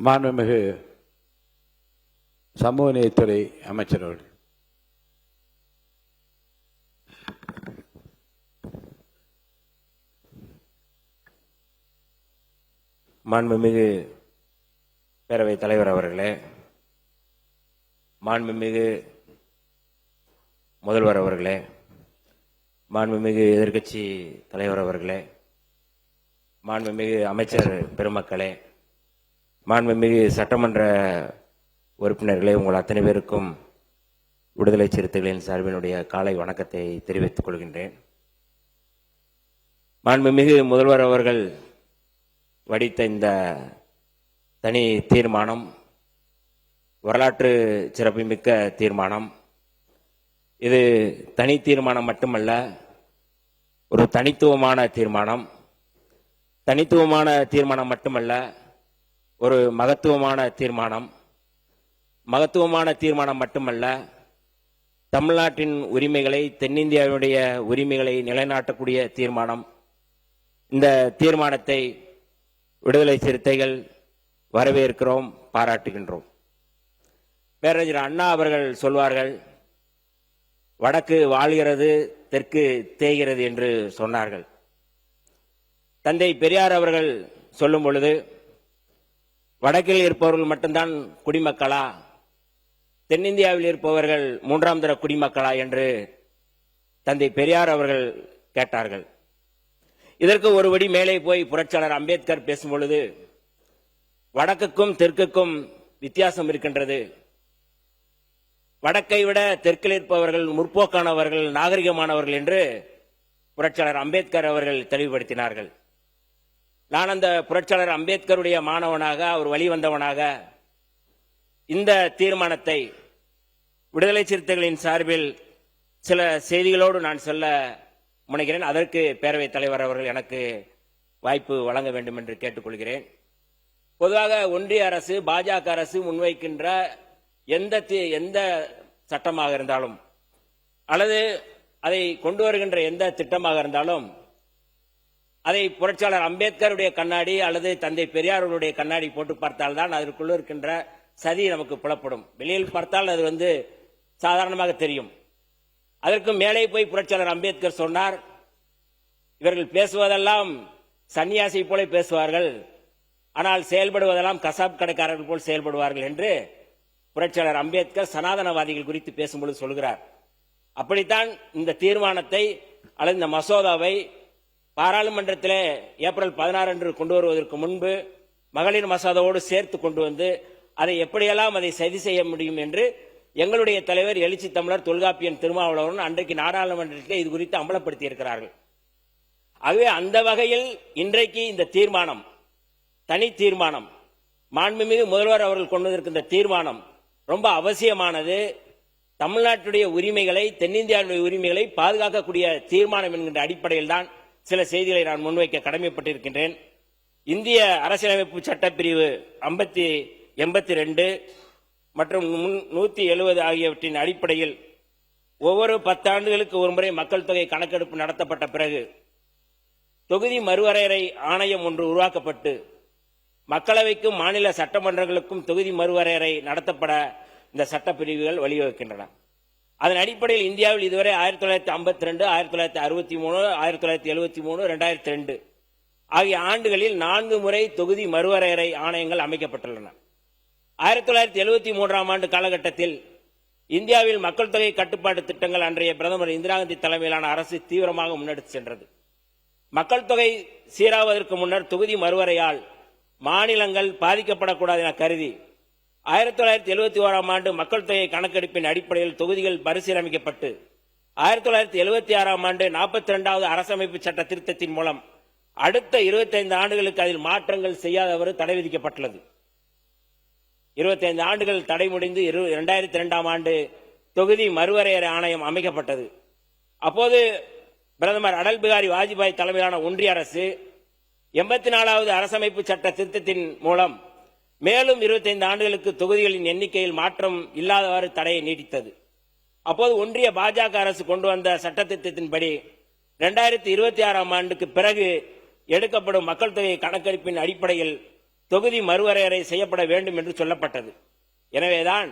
மாண்புமிகு சமூக நீதித்துறை அமைச்சர் அவர்கள். மாண்புமிகு பேரவைத் தலைவர் அவர்களே, மாண்புமிகு முதல்வர் அவர்களே, மாண்புமிகு எதிர்க்கட்சி தலைவர் அவர்களே, மாண்புமிகு அமைச்சர் பெருமக்களே, மாண்புமிகு சட்டமன்ற உறுப்பினர்களே, உங்கள் அத்தனை பேருக்கும் விடுதலை சிறுத்தைகளின் சார்பினுடைய காலை வணக்கத்தை தெரிவித்துக் கொள்கின்றேன். மாண்புமிகு முதல்வர் அவர்கள் வடித்த இந்த தனி தீர்மானம் வரலாற்று சிறப்புமிக்க தீர்மானம். இது தனி தீர்மானம் மட்டுமல்ல, ஒரு தனித்துவமான தீர்மானம். தனித்துவமான தீர்மானம் மட்டுமல்ல, ஒரு மகத்துவமான தீர்மானம். மகத்துவமான தீர்மானம் மட்டுமல்ல, தமிழ்நாட்டின் உரிமைகளை, தென்னிந்தியாவுடைய உரிமைகளை நிலைநாட்டக்கூடிய தீர்மானம். இந்த தீர்மானத்தை விடுதலை சிறுத்தைகள் வரவேற்கிறோம், பாராட்டுகின்றோம். பேரறிஞர் அண்ணா அவர்கள் சொல்வார்கள், வடக்கு வாழ்கிறது, தெற்கு தேய்கிறது என்று சொன்னார்கள். தந்தை பெரியார் அவர்கள் சொல்லும் பொழுது, வடக்கில் இருப்பவர்கள் மட்டும்தான் குடிமக்களா, தென்னிந்தியாவில் இருப்பவர்கள் மூன்றாம் தர குடிமக்களா என்று தந்தை பெரியார் அவர்கள் கேட்டார்கள். இதற்கு ஒருபடி மேலே போய் புரட்சியாளர் அம்பேத்கர் பேசும் பொழுது, வடக்குக்கும் தெற்குக்கும் வித்தியாசம் இருக்கின்றது. வடக்கை விட தெற்கில் இருப்பவர்கள் முற்போக்கானவர்கள், நாகரிகமானவர்கள் என்று புரட்சியாளர் அம்பேத்கர் அவர்கள் தெளிவுபடுத்தினார்கள். நான் அந்த புரட்சியாளர் அம்பேத்கருடைய மாணவனாக, அவர் வழிவந்தவனாக இந்த தீர்மானத்தை விடுதலை சிறுத்தைகளின் சார்பில் சில செய்திகளோடு நான் சொல்ல முனைகிறேன். அதற்கு பேரவைத் தலைவர் அவர்கள் எனக்கு வாய்ப்பு வழங்க வேண்டும் என்று கேட்டுக்கொள்கிறேன். பொதுவாக ஒன்றிய அரசு, பாஜக அரசு முன்வைக்கின்ற எந்த சட்டமாக இருந்தாலும் அல்லது அதை கொண்டு வருகின்ற எந்த திட்டமாக இருந்தாலும் அதை புரட்சியாளர் அம்பேத்கருடைய கண்ணாடி அல்லது தந்தை பெரியாருடைய கண்ணாடி போட்டு பார்த்தால்தான் அதற்குள்ள இருக்கின்ற சதி நமக்கு புலப்படும். வெளியில் பார்த்தால் அது சாதாரணமாக தெரியும். அதற்கு மேலே போய் புரட்சியாளர் அம்பேத்கர் சொன்னார், இவர்கள் பேசுவதெல்லாம் சன்னியாசி போல பேசுவார்கள், ஆனால் செயல்படுவதெல்லாம் கசாப் கடைக்காரர்கள் போல் செயல்படுவார்கள் என்று புரட்சியாளர் அம்பேத்கர் சனாதனவாதிகள் குறித்து பேசும்பொழுது சொல்கிறார். அப்படித்தான் இந்த தீர்மானத்தை அல்லது இந்த மசோதாவை பாராளுமன்றத்தில் ஏப்ரல் 16 அன்று கொண்டு வருவதற்கு முன்பு மகளிர் மசோதாவோடு சேர்த்து கொண்டு வந்து அதை எப்படியெல்லாம் அதை சதி செய்ய முடியும் என்று எங்களுடைய தலைவர் எழுச்சி தமிழர் தொல்காப்பியன் திருமாவளவன் அன்றைக்கு நாடாளுமன்றத்தில் இது குறித்து அமலப்படுத்தி இருக்கிறார்கள். ஆகவே அந்த வகையில் இன்றைக்கு இந்த தீர்மானம், தனி தீர்மானம், மாண்புமிகு முதல்வர் அவர்கள் கொண்டு வந்திருக்கின்ற தீர்மானம் ரொம்ப அவசியமானது. தமிழ்நாட்டுடைய உரிமைகளை, தென்னிந்தியாவுடைய உரிமைகளை பாதுகாக்கக்கூடிய தீர்மானம் என்கின்ற அடிப்படையில் தான் சில செய்திகளை நான் முன்வைக்க கடமைப்பட்டிருக்கின்றேன். இந்திய அரசியலமைப்பு சட்டப்பிரிவு 82 மற்றும் 170 ஆகியவற்றின் அடிப்படையில் ஒவ்வொரு 10 ஆண்டுகளுக்கு ஒருமுறை மக்கள் தொகை கணக்கெடுப்பு நடத்தப்பட்ட பிறகு தொகுதி மறுவரையறை ஆணையம் ஒன்று உருவாக்கப்பட்டு மக்களவைக்கும் மாநில சட்டமன்றங்களுக்கும் தொகுதி மறுவரையறை நடத்தப்பட இந்த சட்டப்பிரிவுகள் வழிவகுக்கின்றன. அதன் அடிப்படையில் இந்தியாவில் இதுவரை 1952, 1963, 1973, 2002 ஆகிய ஆண்டுகளில் 4 முறை தொகுதி மறுவரையறை ஆணையங்கள் அமைக்கப்பட்டுள்ளன. 1973ஆம் ஆண்டு காலகட்டத்தில் இந்தியாவில் மக்கள் தொகை கட்டுப்பாட்டு திட்டங்கள் அன்றைய பிரதமர் இந்திரா காந்தி தலைமையிலான அரசு தீவிரமாக முன்னெடுத்து சென்றது. மக்கள் தொகை சீராவதற்கு முன்னர் தொகுதி மறுவரையால் மாநிலங்கள் பாதிக்கப்படக்கூடாது என கருதி 1971ஆம் ஆண்டு மக்கள் தொகை கணக்கெடுப்பின் அடிப்படையில் தொகுதிகள் மறுசீரமைக்கப்பட்டு 1976ஆம் ஆண்டு 42வது அரசமைப்பு சட்ட திருத்தத்தின் மூலம் அடுத்த 25 ஆண்டுகளுக்கு அதில் மாற்றங்கள் செய்யாதவறு தடை விதிக்கப்பட்டுள்ளது. 25 ஆண்டுகள் தடை முடிந்து 2002ஆம் ஆண்டு தொகுதி மறுவரையறை ஆணையம் அமைக்கப்பட்டது. அப்போது பிரதமர் அடல் பிகாரி வாஜ்பாய் தலைமையிலான ஒன்றிய அரசு 84வது அரசமைப்பு சட்ட திருத்தத்தின் மூலம் மேலும் 25 ஆண்டுகளுக்கு தொகுதிகளின் எண்ணிக்கையில் மாற்றம் இல்லாதவாறு தடையை நீட்டித்தது. அப்போது ஒன்றிய பாஜக அரசு கொண்டு வந்த சட்ட திட்டத்தின்படி 2026ஆம் ஆண்டுக்கு பிறகு எடுக்கப்படும் மக்கள் தொகை கணக்கெடுப்பின் அடிப்படையில் தொகுதி மறுவரையறை செய்யப்பட வேண்டும் என்று சொல்லப்பட்டது. எனவேதான்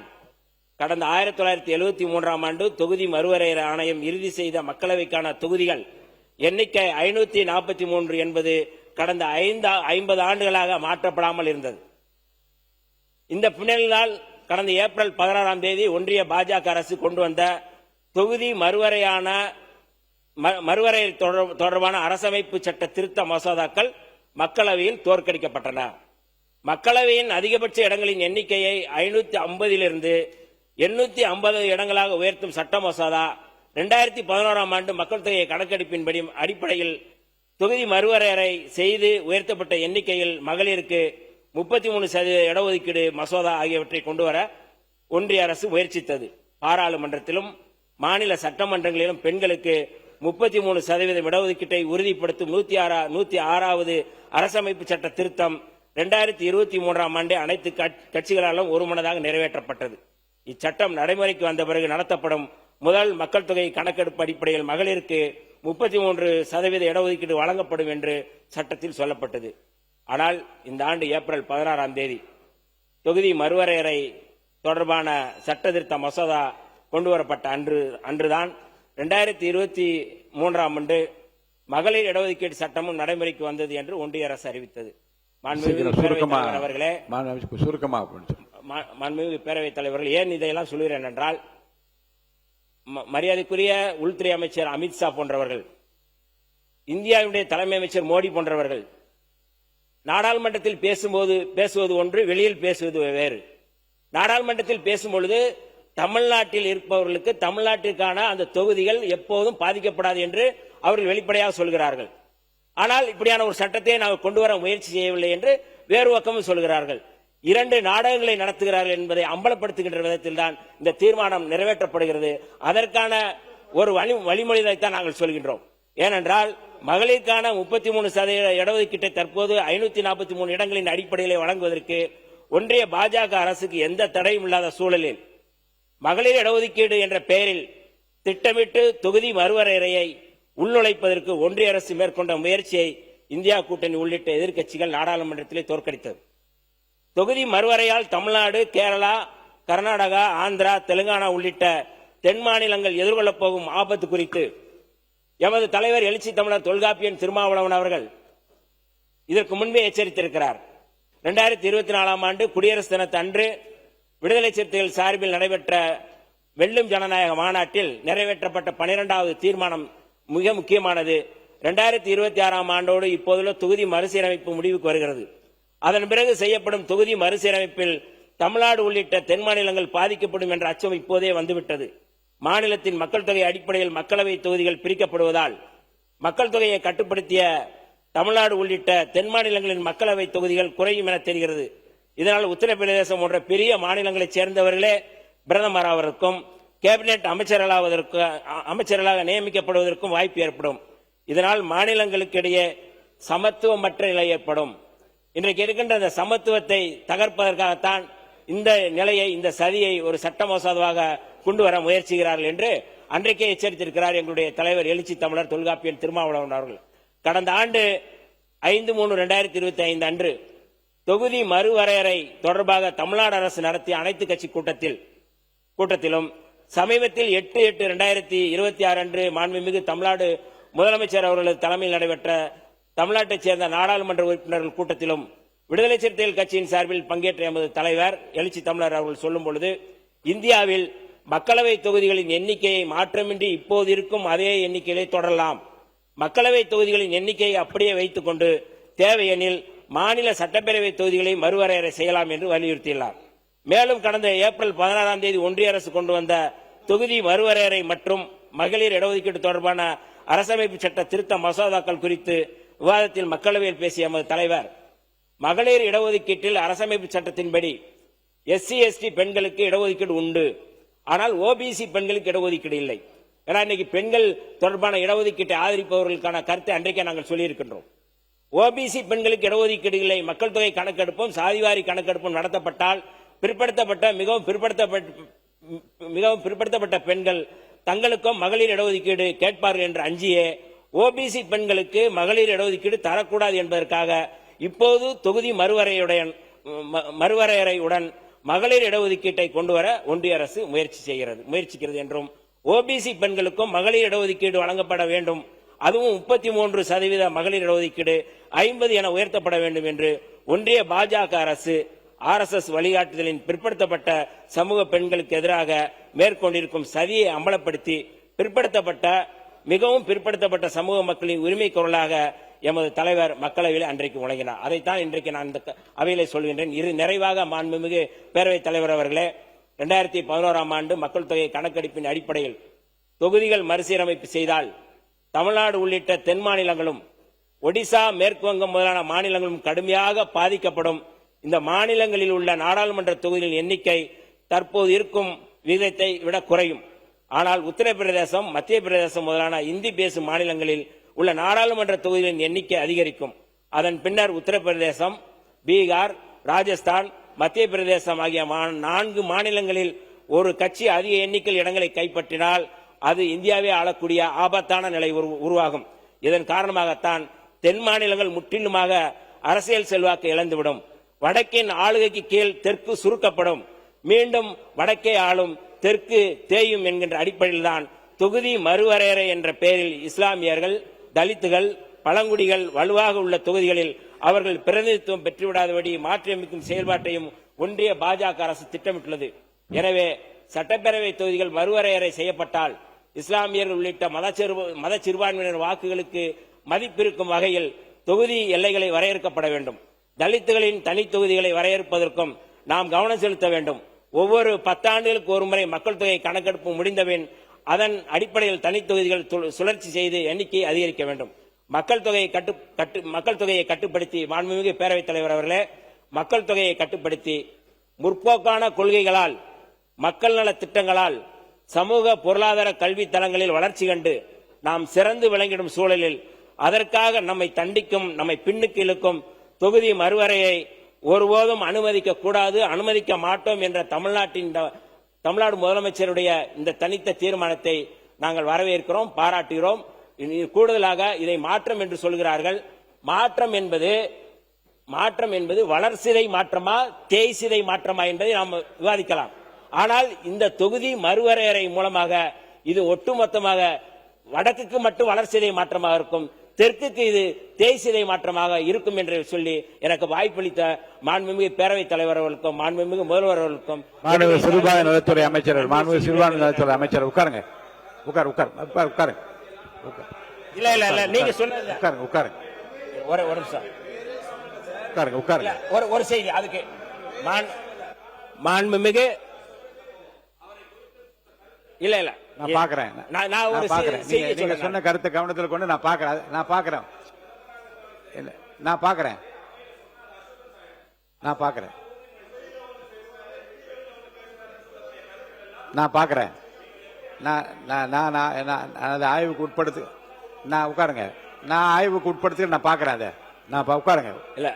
கடந்த 1973ஆம் ஆண்டு தொகுதி மறுவரையறை ஆணையம் இறுதி செய்த மக்களவைக்கான தொகுதிகள் எண்ணிக்கை 543 என்பது கடந்த 50 ஆண்டுகளாக மாற்றப்படாமல் இருந்தது. இந்த பின்னணியால் கடந்த ஏப்ரல் 16ஆம் தேதி ஒன்றிய பாஜக அரசு கொண்டு வந்த தொகுதி மறுவரை தொடர்பான அரசமைப்பு சட்ட திருத்த மசோதாக்கள் மக்களவையில் தோற்கடிக்கப்பட்டன. மக்களவையின் அதிகபட்ச இடங்களின் எண்ணிக்கையை 550 850 இடங்களாக உயர்த்தும் சட்ட மசோதா 2011ஆம் ஆண்டு மக்கள் தொகை கணக்கெடுப்பின்படி அடிப்படையில் தொகுதி மறுவரையறை செய்து உயர்த்தப்பட்ட எண்ணிக்கையில் மகளிருக்கு 33% இடஒதுக்கீடு மசோதா ஆகியவற்றை கொண்டுவர ஒன்றிய அரசு முயற்சித்தது. பாராளுமன்றத்திலும் மாநில சட்டமன்றங்களிலும் பெண்களுக்கு 33% இடஒதுக்கீட்டை உறுதிப்படுத்தும் 106வது அரசமைப்பு சட்ட திருத்தம் 2023ஆம் ஆண்டு அனைத்து கட்சிகளாலும் ஒருமனதாக நிறைவேற்றப்பட்டது. இச்சட்டம் நடைமுறைக்கு வந்த பிறகு நடத்தப்படும் முதல் மக்கள் தொகை கணக்கெடுப்பு அடிப்படையில் மகளிருக்கு 33% இடஒதுக்கீடு வழங்கப்படும் என்று சட்டத்தில் சொல்லப்பட்டது. ஆனால் இந்த ஆண்டு ஏப்ரல் 16ஆம் தேதி தொகுதி மறுவரையறை தொடர்பான சட்ட திருத்த மசோதா கொண்டுவரப்பட்ட அன்றுதான் 2023ஆம் ஆண்டு மகளிர் இடஒதுக்கீடு சட்டமும் நடைமுறைக்கு வந்தது என்று ஒன்றிய அரசு அறிவித்தது. மாண்புமிகு பேரவைத் தலைவர்கள், ஏன் இதையெல்லாம் சொல்கிறேன் என்றால், மரியாதைக்குரிய உள்துறை அமைச்சர் அமித்ஷா போன்றவர்கள், இந்தியாவுடைய தலைமை அமைச்சர் மோடி போன்றவர்கள் நாடாளுமன்றத்தில் பேசுவது ஒன்று, வெளியில் பேசுவது வேறு. நாடாளுமன்றத்தில் பேசும்பொழுது தமிழ்நாட்டில் இருப்பவர்களுக்கு தமிழ்நாட்டிற்கான அந்த தொகுதிகள் எப்போதும் பாதிக்கப்படாது என்று அவர்கள் வெளிப்படையாக சொல்கிறார்கள். ஆனால் இப்படியான ஒரு சட்டத்தை நாங்கள் கொண்டு வர முயற்சி செய்யவில்லை என்று வேறு பக்கமும் சொல்கிறார்கள். 2 நாடகங்களை நடத்துகிறார்கள் என்பதை அம்பலப்படுத்துகின்ற விதத்தில் தான் இந்த தீர்மானம் நிறைவேற்றப்படுகிறது. அதற்கான ஒரு வழிமொழியைத்தான் நாங்கள் சொல்கின்றோம். ஏனென்றால் மகளிருக்கான 33% இடஒதுக்கீட்டை தற்போது 543 இடங்களின் அடிப்படையில் வழங்குவதற்கு ஒன்றிய பாஜக அரசுக்கு எந்த தடையும் இல்லாத சூழலில் மகளிர் இடஒதுக்கீடு என்ற பெயரில் திட்டமிட்டு தொகுதி மறுவரையறையை உள்நுழைப்பதற்கு ஒன்றிய அரசு மேற்கொண்ட முயற்சியை இந்தியா கூட்டணி உள்ளிட்ட எதிர்க்கட்சிகள் நாடாளுமன்றத்திலே தோற்கடித்தது. தொகுதி மறுவரையால் தமிழ்நாடு, கேரளா, கர்நாடகா, ஆந்திரா, தெலுங்கானா உள்ளிட்ட தென் மாநிலங்கள் எதிர்கொள்ளப் போகும் ஆபத்து குறித்து எமது தலைவர் எழுச்சி தமிழர் தொல்காப்பியன் திருமாவளவன் அவர்கள் இதற்கு முன்பே எச்சரித்திருக்கிறார். 2024ஆம் ஆண்டு குடியரசு தினத்து அன்று விடுதலை சிறுத்தைகள் சார்பில் நடைபெற்ற வெல்லும் ஜனநாயக மாநாட்டில் நிறைவேற்றப்பட்ட 12வது தீர்மானம் மிக முக்கியமானது. 2026ஆம் ஆண்டோடு இப்போதுள்ள தொகுதி மறுசீரமைப்பு முடிவுக்கு வருகிறது. அதன் பிறகு செய்யப்படும் தொகுதி மறுசீரமைப்பில் தமிழ்நாடு உள்ளிட்ட தென் மாநிலங்கள் பாதிக்கப்படும் என்ற அச்சம் இப்போதே வந்துவிட்டது. மாநிலத்தின் மக்கள் தொகை அடிப்படையில் மக்களவை தொகுதிகள் பிரிக்கப்படுவதால் மக்கள் தொகையை கட்டுப்படுத்திய தமிழ்நாடு உள்ளிட்ட தென் மாநிலங்களின் மக்களவை தொகுதிகள் குறையும் என தெரிகிறது. இதனால் உத்தரப்பிரதேசம் போன்ற பெரிய மாநிலங்களைச் சேர்ந்தவர்களே பிரதமர் ஆவதற்கும் கேபினெட் அமைச்சர்களாக நியமிக்கப்படுவதற்கும் வாய்ப்பு ஏற்படும். இதனால் மாநிலங்களுக்கு இடையே சமத்துவமற்ற நிலை ஏற்படும். இன்றைக்கு இருக்கின்ற அந்த சமத்துவத்தை தகர்ப்பதற்காகத்தான் இந்த நிலையை, இந்த சதியை ஒரு சட்ட மசோதாவாக கொண்டு வர முயற்சிக்கிறார்கள் என்று அன்றைக்கே எச்சரித்திருக்கிறார் எங்களுடைய தலைவர் எழுச்சி தமிழர் தொல்காப்பியன் திருமாவளவன் அவர்கள். கடந்த ஆண்டு 5/3/2025 அன்று தொகுதி மறுவரையறை தொடர்பாக தமிழ்நாடு அரசு நடத்திய அனைத்து கட்சி கூட்டத்திலும் சமீபத்தில் 8/8/2026 அன்று மாண்புமிகு தமிழ்நாடு முதலமைச்சர் அவர்களது தலைமையில் நடைபெற்ற தமிழ்நாட்டைச் சேர்ந்த நாடாளுமன்ற உறுப்பினர்கள் கூட்டத்திலும் விடுதலை சிறுத்தைகள் கட்சியின் சார்பில் பங்கேற்ற எமது தலைவர் எழுச்சி தமிழர் அவர்கள் சொல்லும் பொழுது, இந்தியாவில் மக்களவை தொகுதிகளின் எண்ணிக்கையை மாற்றமின்றி இப்போது இருக்கும் அதே எண்ணிக்கையிலே தொடரலாம். மக்களவை தொகுதிகளின் எண்ணிக்கையை அப்படியே வைத்துக் கொண்டு தேவையெனில் மாநில சட்டப்பேரவை தொகுதிகளை மறுவரையறை செய்யலாம் என்று வலியுறுத்தியுள்ளார். மேலும் கடந்த ஏப்ரல் 16ஆம் தேதி ஒன்றிய அரசு கொண்டு வந்த தொகுதி மறுவரையறை மற்றும் மகளிர் இடஒதுக்கீடு தொடர்பான அரசமைப்பு சட்ட திருத்த மசோதாக்கள் குறித்து விவாதத்தில் மக்களவையில் பேசிய எமது தலைவர், மகளிர் இடஒதுக்கீட்டில் அரசமைப்பு சட்டத்தின்படி SC/ST பெண்களுக்கு இடஒதுக்கீடு உண்டு, ஆனால் OBC பெண்களுக்கு இடஒதுக்கீடு இல்லை. ஏன்னா இன்னைக்கு பெண்கள் தொடர்பான இடஒதுக்கீட்டை ஆதரிப்பவர்களுக்கான கருத்தை அன்றைக்கே நாங்கள் சொல்லியிருக்கின்றோம். OBC பெண்களுக்கு இடஒதுக்கீடு இல்லை. மக்கள் தொகை கணக்கெடுப்பும் சாதிவாரி கணக்கெடுப்பும் நடத்தப்பட்டால் மிகவும் பிற்படுத்தப்பட்ட பெண்கள் தங்களுக்கும் மகளிர் இடஒதுக்கீடு கேட்பார்கள் என்று அஞ்சியே OBC பெண்களுக்கு மகளிர் இடஒதுக்கீடு தரக்கூடாது என்பதற்காக இப்போது தொகுதி மறுவரையறையுடன் மகளிர் இடஒதுக்கீட்டை கொண்டு வர ஒன்றிய அரசு முயற்சிக்கிறது என்றும், ஓபிசி பெண்களுக்கும் மகளிர் இடஒதுக்கீடு வழங்கப்பட வேண்டும், அதுவும் 33% மகளிர் இடஒதுக்கீடு 50 என உயர்த்தப்பட வேண்டும் என்று ஒன்றிய பாஜக அரசு RSS வழிகாட்டுதலின் பிற்படுத்தப்பட்ட சமூக பெண்களுக்கு எதிராக மேற்கொண்டிருக்கும் சதியை அம்பலப்படுத்தி மிகவும் பிற்படுத்தப்பட்ட சமூக மக்களின் உரிமை குரலாக எமது தலைவர் மக்களவையில் அன்றைக்கு முழங்கினார். அதைத்தான் இன்றைக்கு நான் இந்த அவையிலே சொல்கின்றேன். நிறைவாக மாண்புமிகு பேரவைத் தலைவர் அவர்களே, 2011ஆம் ஆண்டு மக்கள் தொகை கணக்கெடுப்பின் அடிப்படையில் தொகுதிகள் மறுசீரமைப்பு செய்தால் தமிழ்நாடு உள்ளிட்ட தென் மாநிலங்களும் ஒடிசா, மேற்கு வங்கம் முதலான மாநிலங்களும் கடுமையாக பாதிக்கப்படும். இந்த மாநிலங்களில் உள்ள நாடாளுமன்ற தொகுதிகளின் எண்ணிக்கை தற்போது இருக்கும் விகிதத்தை விட குறையும். ஆனால் உத்தரப்பிரதேசம், மத்திய பிரதேசம் முதலான இந்தி பேசும் மாநிலங்களில் உள்ள நாடாளுமன்ற தொகுதிகளின் எண்ணிக்கை அதிகரிக்கும். அதன் பின்னர் உத்தரப்பிரதேசம், பீகார், ராஜஸ்தான், மத்திய பிரதேசம் ஆகிய 4 மாநிலங்களில் ஒரு கட்சி அதிக எண்ணிக்கையில் இடங்களை கைப்பற்றினால் அது இந்தியாவே ஆளக்கூடிய ஆபத்தான நிலை உருவாகும். இதன் காரணமாகத்தான் தென் மாநிலங்கள் முற்றிலுமாக அரசியல் செல்வாக்கு இழந்துவிடும். வடக்கின் ஆளுகைக்கு கீழ் தெற்கு சுருக்கப்படும். மீண்டும் வடக்கே ஆளும், தெற்கு தேயும் என்கின்ற அடிப்படையில் தான் தொகுதி மறுவரையறை என்ற பெயரில் இஸ்லாமியர்கள், தலித்துகள், பழங்குடிகள் வலுவாக உள்ள தொகுதிகளில் அவர்கள் பிரதிநிதித்துவம் பெற்றுவிடாதபடி மாற்றியமைக்கும் செயல்பாட்டையும் ஒன்றிய பாஜக அரசு திட்டமிட்டுள்ளது. எனவே சட்டப்பேரவை தொகுதிகள் மறுவரையறை செய்யப்பட்டால் இஸ்லாமியர்கள் உள்ளிட்ட மத சிறுபான்மையினர் வாக்குகளுக்கு மதிப்பிருக்கும் வகையில் தொகுதி எல்லைகளை வரையறுக்கப்பட வேண்டும். தலித்துகளின் தனி தொகுதிகளை வரையறுப்பதற்கும் நாம் கவனம் செலுத்த வேண்டும். ஒவ்வொரு 10 ஆண்டுகளுக்கு ஒருமுறை மக்கள் தொகை கணக்கெடுப்பு முடிந்தபின் அதன் அடிப்படையில் தனி தொகுதிகள் சுழற்சி செய்து எண்ணிக்கையை அதிகரிக்க வேண்டும். மக்கள் தொகையை கட்டுப்படுத்தி, மாண்புமிகு பேரவைத் தலைவர் அவர்களே, மக்கள் தொகையை கட்டுப்படுத்தி முற்போக்கான கொள்கைகளால், மக்கள் நல திட்டங்களால், சமூக பொருளாதார கல்வி தளங்களில் வளர்ச்சி கண்டு நாம் சிறந்து விளங்கிடும் சூழலில் அதற்காக நம்மை தண்டிக்கும், நம்மை பின்னுக்கு இழுக்கும் தொகுதி மறுவரையை ஒருபோதும் அனுமதிக்க கூடாது, அனுமதிக்க மாட்டோம் என்ற தமிழ்நாடு முதலமைச்சருடைய இந்த தனித்த தீர்மானத்தை நாங்கள் வரவேற்கிறோம், பாராட்டுகிறோம். கூடுதலாக இதை மாற்றம் என்று சொல்கிறார்கள். மாற்றம் என்பது வளர்சிதை மாற்றமா, தேய்சிதை மாற்றமா என்பதை நாம் விவாதிக்கலாம். ஆனால் இந்த தொகுதி மறுவரையறை மூலமாக இது ஒட்டுமொத்தமாக வடக்குக்கு மட்டும் வளர்சிதை மாற்றமாக இருக்கும், தெற்குக்கு இது தேய்சிதை மாற்றமாக இருக்கும் என்று சொல்லி எனக்கு வாய்ப்பளித்த மாண்புமிகு பேரவைத் தலைவர் அவர்களுக்கும் மாண்புமிகு முதல்வர் அவர்களுக்கும் மாண்புமிகு சிறுபான்மை நலத்துறை அமைச்சர் உட்காருங்க. இல்ல நீங்க சொன்னது உட்காருங்க. ஒரு நிமிஷம் உட்காருங்க. ஒரு செய்தி அதுக்கு மாண்புமிகு இல்ல நான் பாக்குறேன். நீங்க சொன்ன கருத்தை கவனத்தில் கொண்டு நான் பாக்குறேன். ஆய்வுக்கு உட்படுத்து. நான் உட்காருங்க. நான் ஆய்வுக்கு உட்படுத்தி நான் பாக்குறேன். அதை நான் உட்காருங்க. இல்ல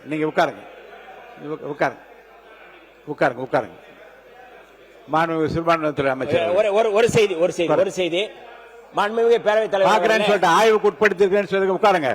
நீங்க உட்காருங்க. மாண்புமிகு சிறுபான்மைத்துறை அமைச்சர் ஒரு செய்தி மாண்புமிகு பேரவைத் தலைவர் ஆய்வுக்கு உட்படுத்தி உட்காருங்க.